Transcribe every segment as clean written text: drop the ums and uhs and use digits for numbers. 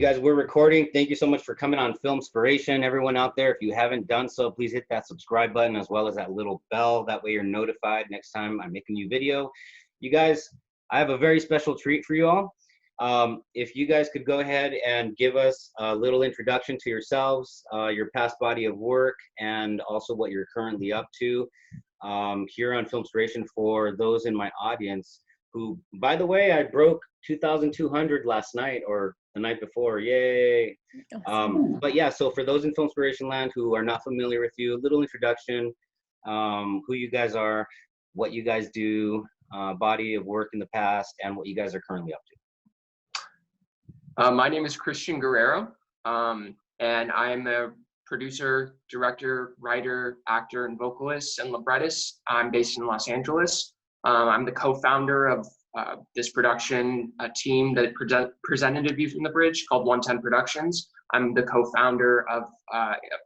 guys, we're recording. Thank you so much for coming on FILMspiration. Everyone out there, if you haven't done so, please hit that subscribe button as well as that little bell. That way you're notified next time I make a new video. You guys, I have a very special treat for you all. If you guys could go ahead and give us a little introduction to yourselves, your past body of work, and also what you're currently up to here on FILMspiration for those in my audience who, by the way, I broke 2,200 last night or the night before. Yay. But yeah, so for those in FILMspiration land who are not familiar with you, a little introduction, who you guys are, what you guys do, body of work in the past, and what you guys are currently up to. My name is Christian Guerrero, and I'm a producer, director, writer, actor, and vocalist and librettist. I'm based in Los Angeles. I'm the co-founder of this production team that presented A View from the Bridge called 110 Productions. I'm the co-founder of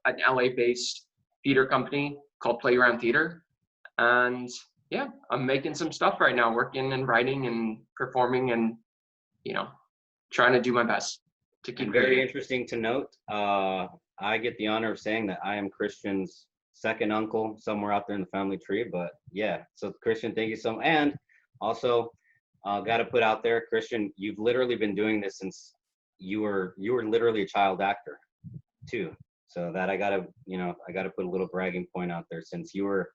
an LA-based theater company called Playground Theater. And yeah, I'm making some stuff right now, working and writing and performing and, you know, trying to do my best to keep very interesting to note. I get the honor of saying that I am Christian's second uncle somewhere out there in the family tree, but yeah, so Christian, thank you so much. And also got to put out there, Christian, you've literally been doing this since you were literally a child actor too. So that I gotta put a little bragging point out there, since you were,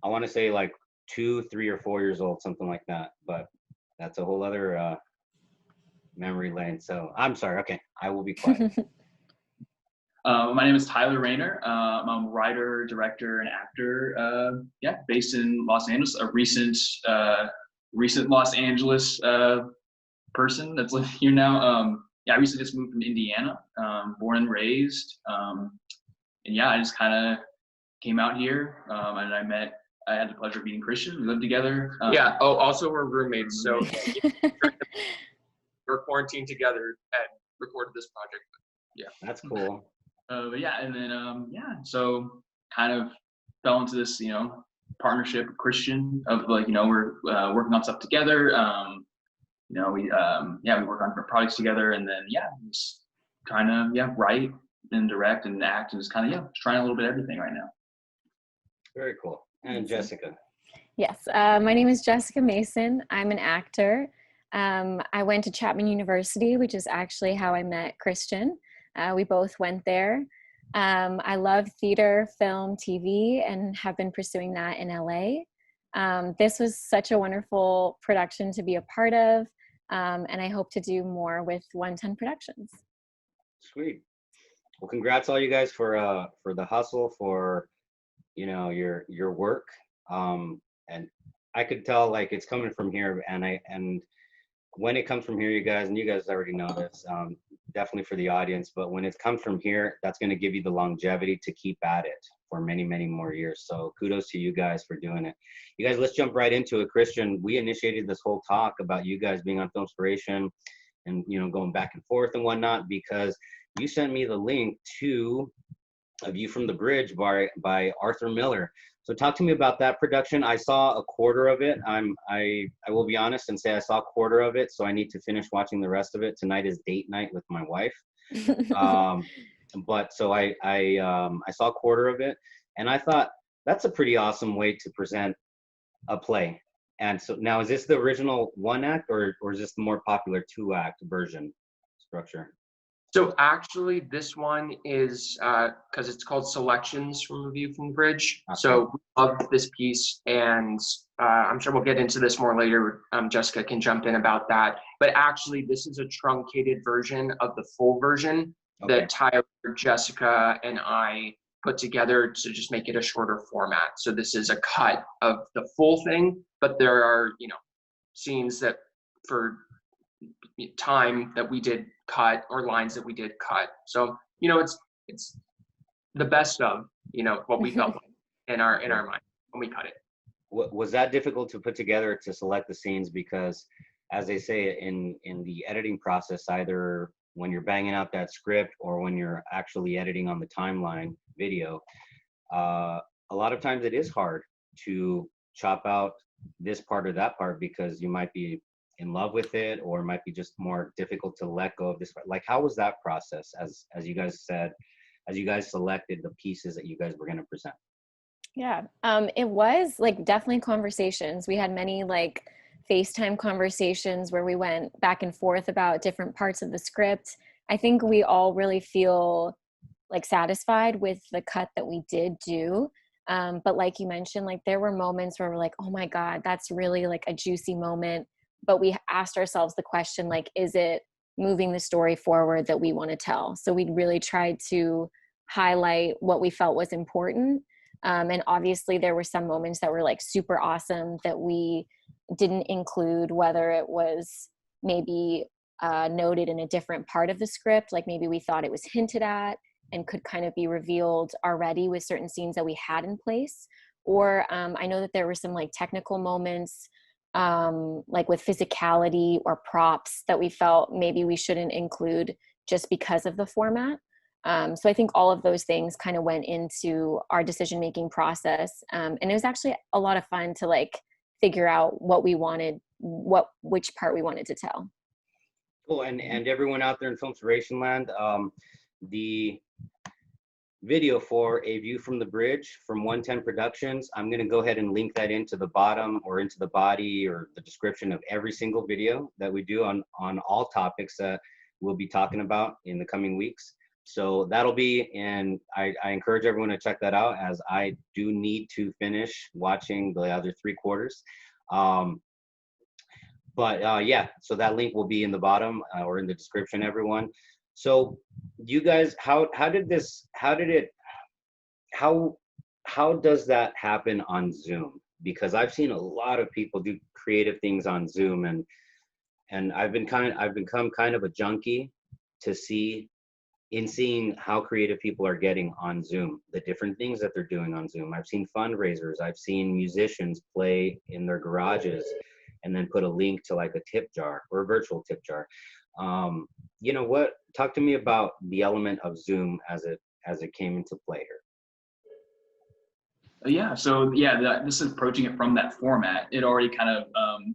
I want to say like 2, 3, or 4 years old, something like that, but that's a whole other memory lane. So I'm sorry. Okay, I will be quiet. My name is Tyler Rayner. I'm a writer, director, and actor. Based in Los Angeles. A recent Los Angeles person that's living here now. I recently just moved from Indiana, born and raised. And yeah, I just kind of came out here, and I had the pleasure of meeting Christian. We lived together. Also we're roommates, so we're quarantined together and recorded this project. Yeah, that's cool. But yeah, and then so kind of fell into this, partnership with Christian of like, we're working on stuff together. We work on different projects together, and then just kind of write and direct and act, and just kind of trying a little bit of everything right now. Very cool. And Jessica. Yes, my name is Jessica Mason. I'm an actor. I went to Chapman University, which is actually how I met Christian. We both went there. I love theater, film, TV, and have been pursuing that in LA. This was such a wonderful production to be a part of, and I hope to do more with 110 Productions. Sweet. Well, congrats all you guys for the hustle, for your work. And I could tell like it's coming from here, and when it comes from here, you guys already know this, definitely for the audience, but when it comes from here, that's going to give you the longevity to keep at it for many, many more years. So kudos to you guys for doing it. You guys, let's jump right into it. Christian, we initiated this whole talk about you guys being on FILMspiration and, going back and forth and whatnot, because you sent me the link to A View from the Bridge by Aurthur Miller. So talk to me about that production. I saw a quarter of it. I will be honest and say I saw a quarter of it, so I need to finish watching the rest of it. Tonight is date night with my wife. But so I saw a quarter of it, and I thought that's a pretty awesome way to present a play. And so now, is this the original 1-act or is this the more popular 2-act version structure? So actually, this one is because it's called Selections from A View from the Bridge. Okay. So we love this piece, and I'm sure we'll get into this more later. Jessica can jump in about that. But actually, this is a truncated version of the full version that Tyler, Jessica, and I put together to just make it a shorter format. So this is a cut of the full thing, but there are, scenes that for time that we did cut, or lines that we did cut. So it's the best of what we felt in our mind when we cut it. Was that difficult to put together, to select the scenes? Because as they say in the editing process, either when you're banging out that script or when you're actually editing on the timeline video, a lot of times it is hard to chop out this part or that part, because you might be in love with it, or it might be just more difficult to let go of this? Like, how was that process as you guys said, as you guys selected the pieces that you guys were going to present? Yeah, it was like definitely conversations. We had many like FaceTime conversations where we went back and forth about different parts of the script. I think we all really feel like satisfied with the cut that we did do. But like you mentioned, like there were moments where we're like, oh my God, that's really like a juicy moment. But we asked ourselves the question, like, is it moving the story forward that we want to tell? So we really tried to highlight what we felt was important. And obviously there were some moments that were like super awesome that we didn't include, whether it was maybe noted in a different part of the script, like maybe we thought it was hinted at and could kind of be revealed already with certain scenes that we had in place. Or I know that there were some like technical moments, like with physicality or props that we felt maybe we shouldn't include just because of the format. So I think all of those things kind of went into our decision-making process. And it was actually a lot of fun to like figure out what we wanted, which part we wanted to tell. Cool. And everyone out there in FILMspiration land, the video for A View from the Bridge from 110 Productions, I'm going to go ahead and link that into the bottom or into the body or the description of every single video that we do on all topics that we'll be talking about in the coming weeks. So that'll be, and I encourage everyone to check that out, as I do need to finish watching the other 3 quarters. Yeah, so that link will be in the bottom or in the description, everyone. So you guys, how does that happen on Zoom? Because I've seen a lot of people do creative things on Zoom, and I've become kind of a junkie to seeing how creative people are getting on Zoom, the different things that they're doing on Zoom. I've seen fundraisers, I've seen musicians play in their garages and then put a link to like a tip jar or a virtual tip jar. You know what? Talk to me about the element of Zoom as it came into play here. Yeah, so yeah, this is approaching it from that format. It already kind of,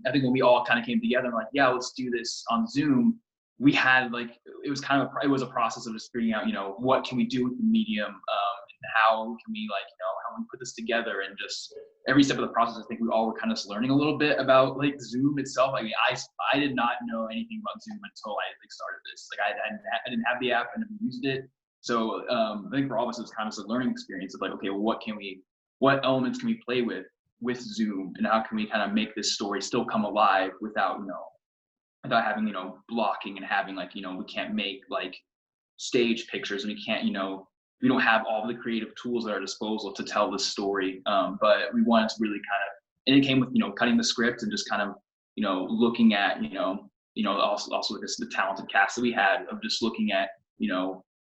I think when we all kind of came together, like, yeah, let's do this on Zoom. We had like, it was a process of just figuring out, what can we do with the medium, and how can we like, how we put this together, and just every step of the process. I think we all were kind of just learning a little bit about like Zoom itself. I mean, I did not know anything about Zoom until I like started this. Like I didn't have the app, I never used it. So I think for all of us, it was kind of a learning experience of like, okay, well, what elements can we play with Zoom, and how can we kind of make this story still come alive without having, blocking and having like, we can't make like stage pictures, and we can't, we don't have all the creative tools at our disposal to tell this story. But we wanted to really kind of, and it came with, cutting the script and just kind of, looking at, also this, the talented cast that we had of just looking at,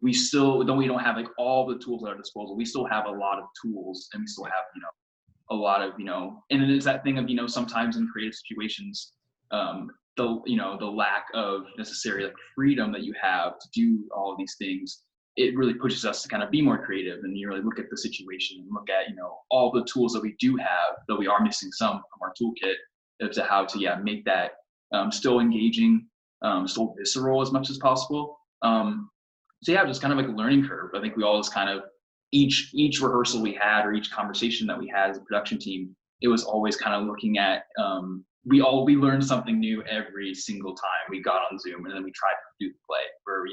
we don't have like all the tools at our disposal. We still have a lot of tools, and we still have, a lot of, and it is that thing of, sometimes in creative situations, the lack of necessary like freedom that you have to do all of these things, it really pushes us to kind of be more creative, and you really look at the situation and look at, all the tools that we do have, though we are missing some from our toolkit, as to how to, make that still engaging, still visceral as much as possible. So yeah, just kind of like a learning curve. I think we all just kind of, each rehearsal we had, or each conversation that we had as a production team, it was always kind of looking at, we learned something new every single time we got on Zoom, and then we tried to do the play where,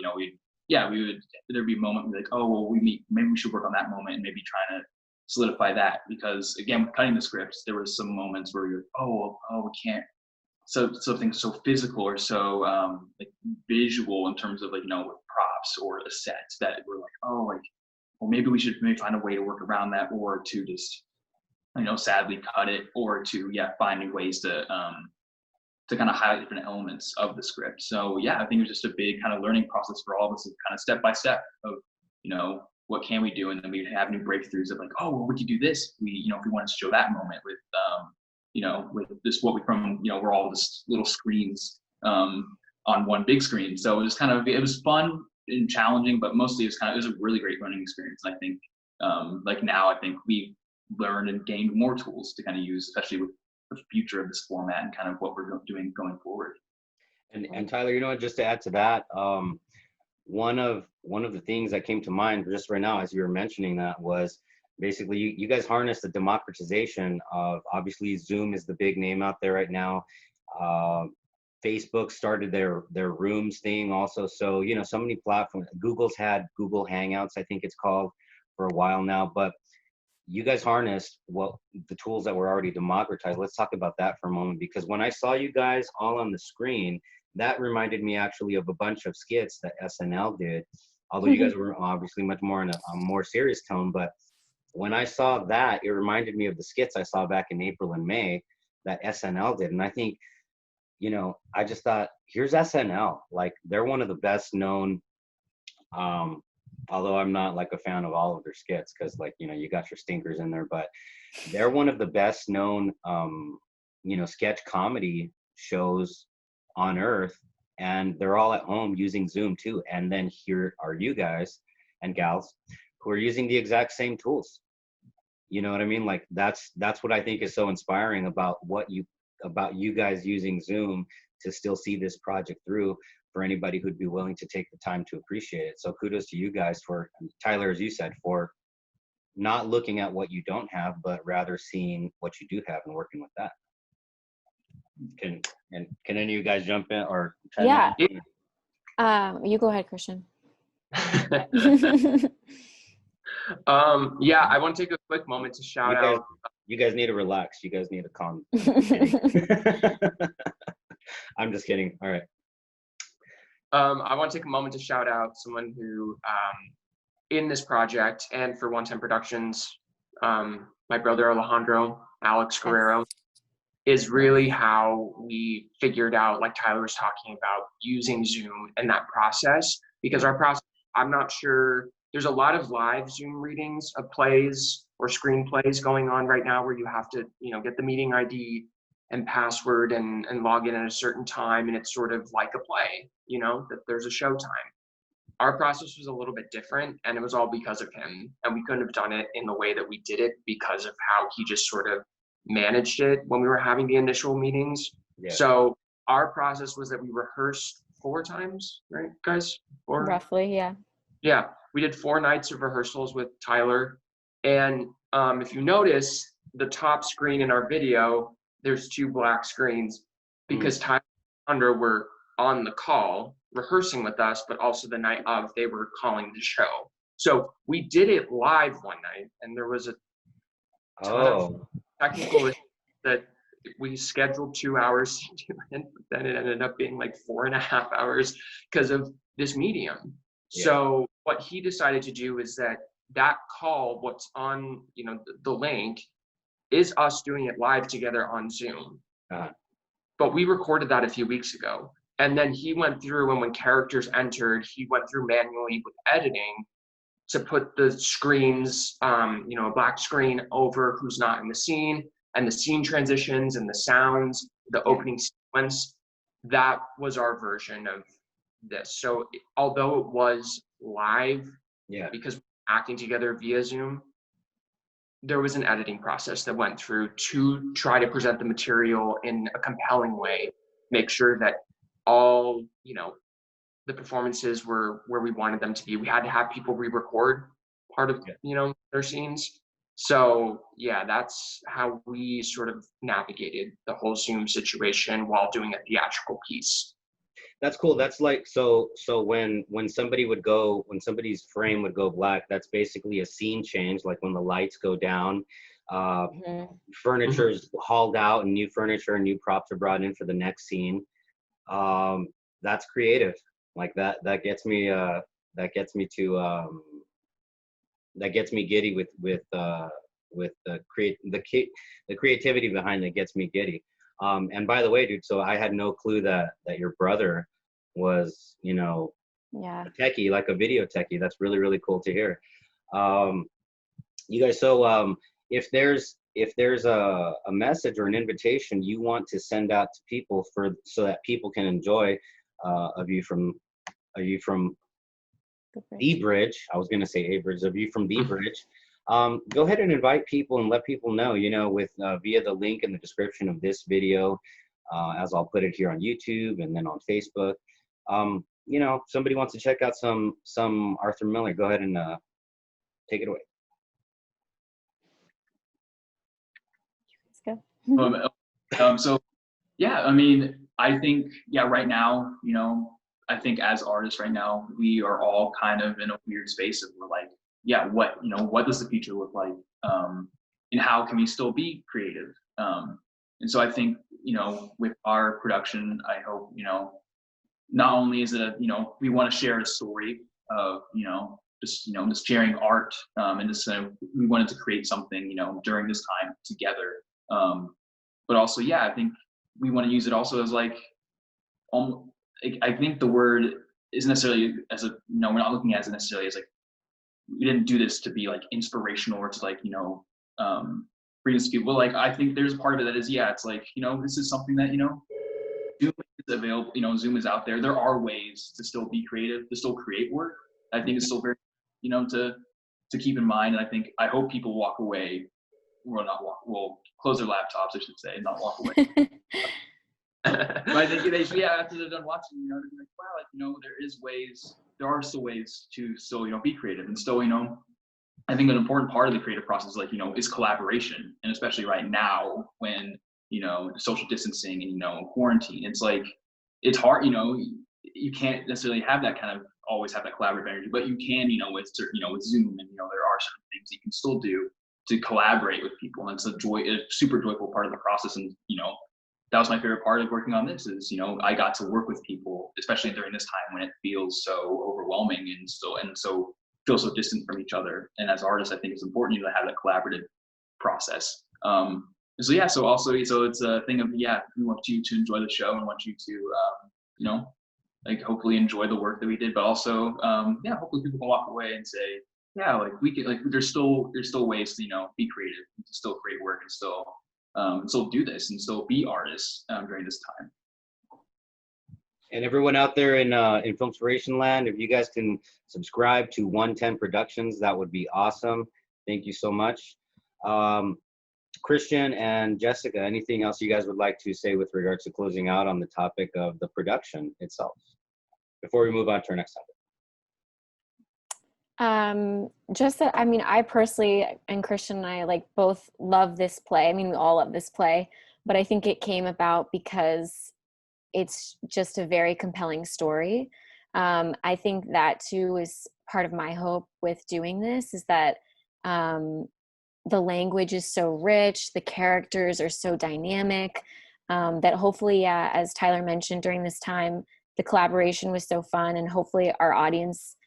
there'd be a moment we'd be like, oh, well, maybe we should work on that moment and maybe try to solidify that. Because again, with cutting the scripts, there were some moments where you're, oh, we can't, so something so physical or so like visual in terms of like, with props or the sets, that we're like, oh, like, well, maybe we should find a way to work around that, or to just, sadly cut it, or to, find new ways to kind of highlight different elements of the script. So yeah, I think it was just a big kind of learning process for all of us, of kind of step by step of, what can we do? And then we'd have new breakthroughs of like, oh, well, we could do this. If we wanted to show that moment with, with this, we're all just little screens on one big screen. So it was fun and challenging, but mostly it was a really great learning experience. And I think, like now, I think we've learned and gained more tools to kind of use, especially with the future of this format and kind of what we're doing going forward. And Tyler, you know what, just to add to that, one of the things that came to mind just right now as you were mentioning that was basically you guys harness the democratization of, obviously Zoom is the big name out there right now. Facebook started their rooms thing also. So, you know, so many platforms. Google's had Google Hangouts, I think it's called, for a while now. But you guys harnessed the tools that were already democratized. Let's talk about that for a moment, because when I saw you guys all on the screen, that reminded me actually of a bunch of skits that SNL did. Although you guys were obviously much more in a more serious tone, but when I saw that, it reminded me of the skits I saw back in April and May that SNL did. And I think, you know, I just thought, here's SNL. Like, they're one of the best known, although I'm not like a fan of all of their skits, because, like, you know, you got your stinkers in there, but they're one of the best known, you know, sketch comedy shows on earth. And they're all at home using Zoom too. And then here are you guys and gals who are using the exact same tools. You know what I mean? Like, that's what I think is so inspiring about you guys using Zoom to still see this project through, for anybody who'd be willing to take the time to appreciate it. So kudos to you guys for, Tyler, as you said, for not looking at what you don't have, but rather seeing what you do have and working with that. Can any of you guys jump in or chime Yeah. in? You go ahead, Christian. Yeah, I want to take a quick moment to shout out. You guys need to relax. You guys need to calm. I'm just kidding. All right. I want to take a moment to shout out someone who, in this project and for One Time Productions, my brother Alejandro, Alex Guerrero, is really how we figured out, like Tyler was talking about, using Zoom and that process. Because our process, I'm not sure, there's a lot of live Zoom readings of plays or screenplays going on right now where you have to, you know, get the meeting ID and password and log in at a certain time, and it's sort of like a play, you know, that there's a show time. Our process was a little bit different, and it was all because of him, and we couldn't have done it in the way that we did it because of how he just sort of managed it when we were having the initial meetings. Yeah. So our process was that we rehearsed 4 times, right, guys? Roughly, yeah. Yeah, we did 4 nights of rehearsals with Tyler, and if you notice, the top screen in our video, there's 2 black screens because Tyler and Alejandro were on the call rehearsing with us, but also the night of, they were calling the show. So we did it live one night, and there was a ton of technical issues that we scheduled 2 hours to do it, but then it ended up being like 4.5 hours because of this medium. Yeah. So what he decided to do is that call, what's on, you know, the link, is us doing it live together on Zoom. But we recorded that a few weeks ago. And then he went through, and when characters entered, he went through manually with editing to put the screens, you know, a black screen over who's not in the scene, and the scene transitions and the sounds, the opening sequence. That was our version of this. So although it was live, because we're acting together via Zoom, there was an editing process that went through to try to present the material in a compelling way, make sure that all, you know, the performances were where we wanted them to be. We had to have people re-record part of, you know, their scenes. So yeah, that's how we sort of navigated the whole Zoom situation while doing a theatrical piece. That's cool. That's like, so when somebody's frame would go black, that's basically a scene change. Like when the lights go down, furniture's hauled out and new furniture and new props are brought in for the next scene. That's creative. Like that gets me giddy with the creativity behind it gets me giddy. And by the way, dude, so I had no clue that your brother was, you know, a techie, like a video techie. That's really, really cool to hear. You guys, so if there's a message or an invitation you want to send out to people so that people can enjoy of you from the Bridge. I was gonna say A Bridge, of you from the Bridge. Go ahead and invite people and let people know, with via the link in the description of this video, as I'll put it here on YouTube and then on Facebook. Somebody wants to check out some Aurthur Miller, go ahead and take it away. Let's go. So yeah, I mean, I think, right now, I think as artists right now, we are all kind of in a weird space of we're like, what does the future look like? And how can we still be creative? And so I think, with our production, I hope, not only is it we want to share a story of, just sharing art, and just we wanted to create something, during this time together. But also, I think we want to use it also as like, I think the word isn't necessarily as we're not looking at it necessarily as like, we didn't do this to be like inspirational or to like, bring this to people. Like, I think there's a part of it that is, it's like, this is something that, Zoom is available, Zoom is out there. There are ways to still be creative, to still create work. I think it's still very, to keep in mind. And I hope people walk away, well, close their laptops, I should say, and not walk away. But I think they should, after they're done watching, they're like, wow, there are still ways to still, be creative and still, I think an important part of the creative process, is collaboration. And especially right now when, social distancing and, quarantine, it's like, it's hard, you can't necessarily have that kind of, always have that collaborative energy, but you can, with Zoom and, there are certain things you can still do to collaborate with people. And it's a super joyful part of the process. And, that was my favorite part of working on this is, I got to work with people, especially during this time when it feels so overwhelming and so feel so distant from each other. And as artists, I think it's important to have that collaborative process. So it's a thing of, we want you to enjoy the show and want you to, hopefully enjoy the work that we did, but also, hopefully people can walk away and say, we can, there's still ways to, be creative, to still create work and still do this and still be artists during this time. And everyone out there in FILMspiration land, if you guys can subscribe to 110 Productions, that would be awesome. Thank you so much. Christian and Jessica, anything else you guys would like to say with regards to closing out on the topic of the production itself before we move on to our next topic? Just that, I personally, and Christian and I both love this play. We all love this play, but I think it came about because it's just a very compelling story. I think that too is part of my hope with doing this is that, the language is so rich, the characters are so dynamic, that hopefully, as Tyler mentioned during this time, the collaboration was so fun, and hopefully our audience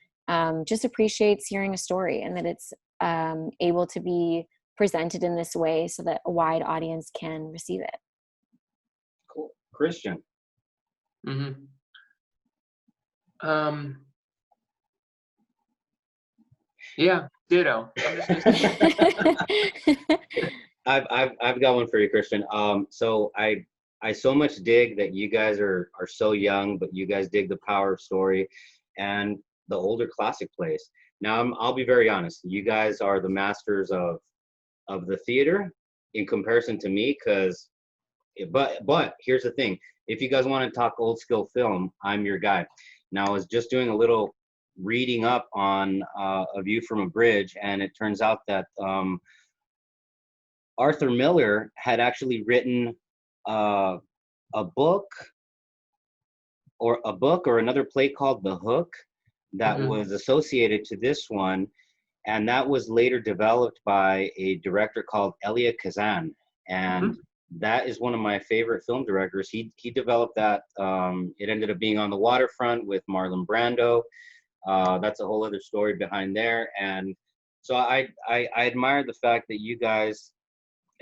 just appreciates hearing a story and that it's able to be presented in this way so that a wide audience can receive it. Cool. Christian. Mm-hmm. Ditto. I've got one for you, Christian. So I so much dig that you guys are so young, but you guys dig the power of story and the older classic plays. Now I'll be very honest. You guys are the masters of the theater in comparison to me, but here's the thing. If you guys want to talk old school film, I'm your guy. Now I was just doing a little reading up on A View from a Bridge, and it turns out that Aurthur Miller had actually written a book or another play called The Hook that was associated to this one, and that was later developed by a director called Elia Kazan, and that is one of my favorite film directors. He developed that. It ended up being On the Waterfront with Marlon Brando. That's a whole other story behind there. And so I admire the fact that you guys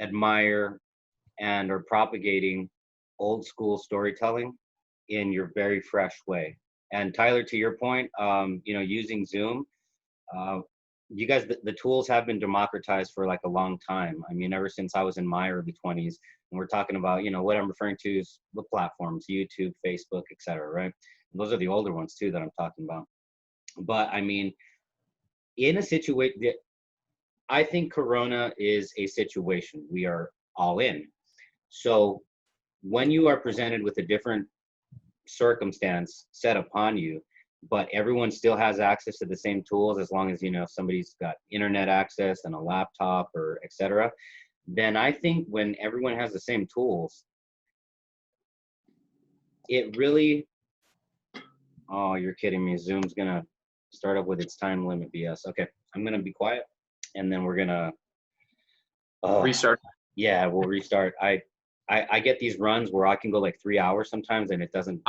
admire and are propagating old school storytelling in your very fresh way. And Tyler, to your point, using Zoom, you guys, the tools have been democratized for a long time. Ever since I was in my early 20s, and we're talking about, what I'm referring to is the platforms, YouTube, Facebook, etc. Right? And those are the older ones too that I'm talking about. But in a situation, I think Corona is a situation. We are all in. So when you are presented with a different circumstance set upon you, but everyone still has access to the same tools, as long as, you know, somebody's got internet access and a laptop or etc., then I think when everyone has the same tools, it really, oh, you're kidding me. Zoom's gonna start up with its time limit BS. Okay, I'm gonna be quiet, and then we're gonna Restart. yeah, we'll restart. I get these runs where I can go like 3 hours sometimes, and it doesn't.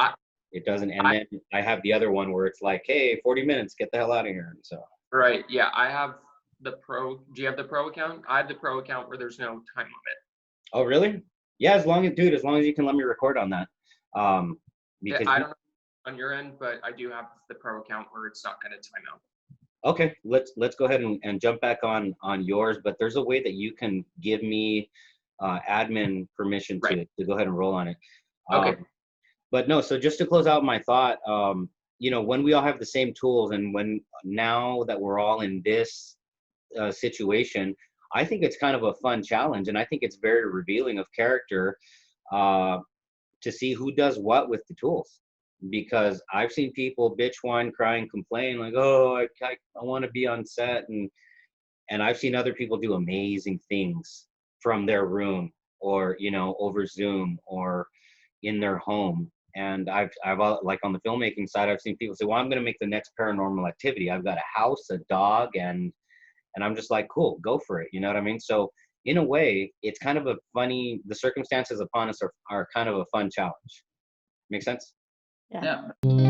And then I have the other one where it's like, hey, 40 minutes, get the hell out of here. And so. Right. Yeah, I have the pro. Do you have the pro account? I have the pro account where there's no time limit. Oh, really? Yeah, as long as you can let me record on that. Because Yeah, I don't know on your end, but I do have the pro account where it's not going to time out. okay, let's go ahead and jump back on yours. But there's a way that you can give me admin permission to go ahead and roll on it. Okay. But no, so just to close out my thought, you know, when we all have the same tools, and when now that we're all in this situation, I think it's kind of a fun challenge, and I think it's very revealing of character to see who does what with the tools. Because I've seen people bitch, whine, cry, and complain like, oh, I want to be on set, and I've seen other people do amazing things from their room, or, you know, over Zoom, or in their home. And I've like on the filmmaking side, I've seen people say, well, I'm going to make the next Paranormal Activity. I've got a house, a dog, and I'm just like, cool, go for it. You know what I mean? So in a way, it's kind of a funny, the circumstances upon us are kind of a fun challenge. Make sense? Yeah. Yeah.